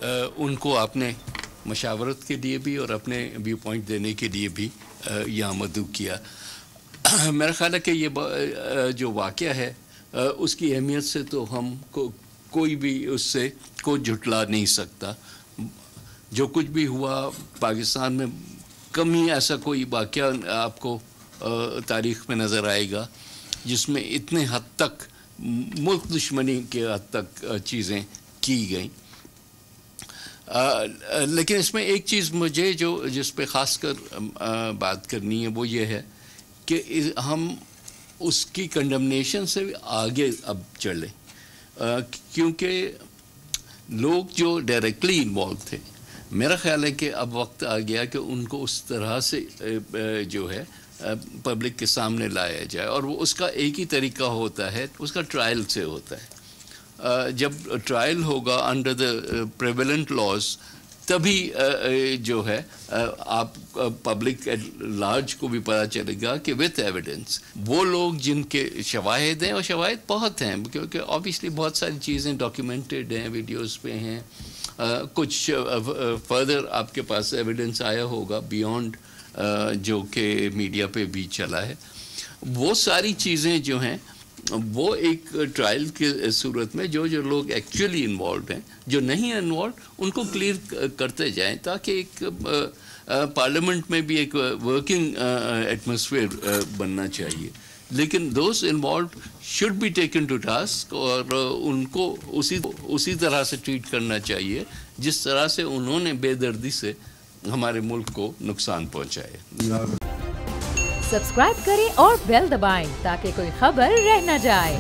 उनको आपने मशावरत के लिए भी और अपने व्यू पॉइंट देने के लिए भी यहाँ मदऊ किया। मेरा ख़्याल है कि ये जो वाक़या है उसकी अहमियत से तो हम कोई भी उससे को झुटला नहीं सकता। जो कुछ भी हुआ पाकिस्तान में, कम ही ऐसा कोई वाक़या आपको तारीख़ में नज़र आएगा जिसमें इतने हद तक मुल्क दुश्मनी के हद तक चीज़ें की गई। लेकिन इसमें एक चीज़ मुझे जिस पे ख़ासकर बात करनी है वो ये है कि हम उसकी कंडमनेशन से आगे अब चलें, क्योंकि लोग जो डायरेक्टली इन्वॉल्व थे, मेरा ख़्याल है कि अब वक्त आ गया कि उनको उस तरह से जो है पब्लिक के सामने लाया जाए, और वो उसका एक ही तरीका होता है, उसका ट्रायल से होता है। जब ट्रायल होगा अंडर द प्रेवेलेंट लॉज, तभी जो है आप पब्लिक एट लार्ज को भी पता चलेगा कि विथ एविडेंस वो लोग जिनके शवाहिद हैं, और शवाहिद बहुत हैं क्योंकि ऑब्वियसली बहुत सारी चीज़ें डॉक्यूमेंटेड हैं, वीडियोस पे हैं, कुछ फर्दर आपके पास एविडेंस आया होगा बियॉन्ड जो कि मीडिया पे भी चला है। वो सारी चीज़ें जो हैं वो एक ट्रायल की सूरत में जो लोग एक्चुअली इन्वॉल्व हैं, जो नहीं इन्वॉल्व, उनको क्लियर करते जाएं, ताकि एक पार्लियामेंट में भी एक वर्किंग एटमॉस्फेयर बनना चाहिए। लेकिन दोस्त involve should be taken to task, और उनको उसी तरह से ट्रीट करना चाहिए जिस तरह से उन्होंने बेदर्दी से हमारे मुल्क को नुकसान पहुंचाए। सब्सक्राइब करें और बेल दबाएं ताकि कोई खबर रह न जाए।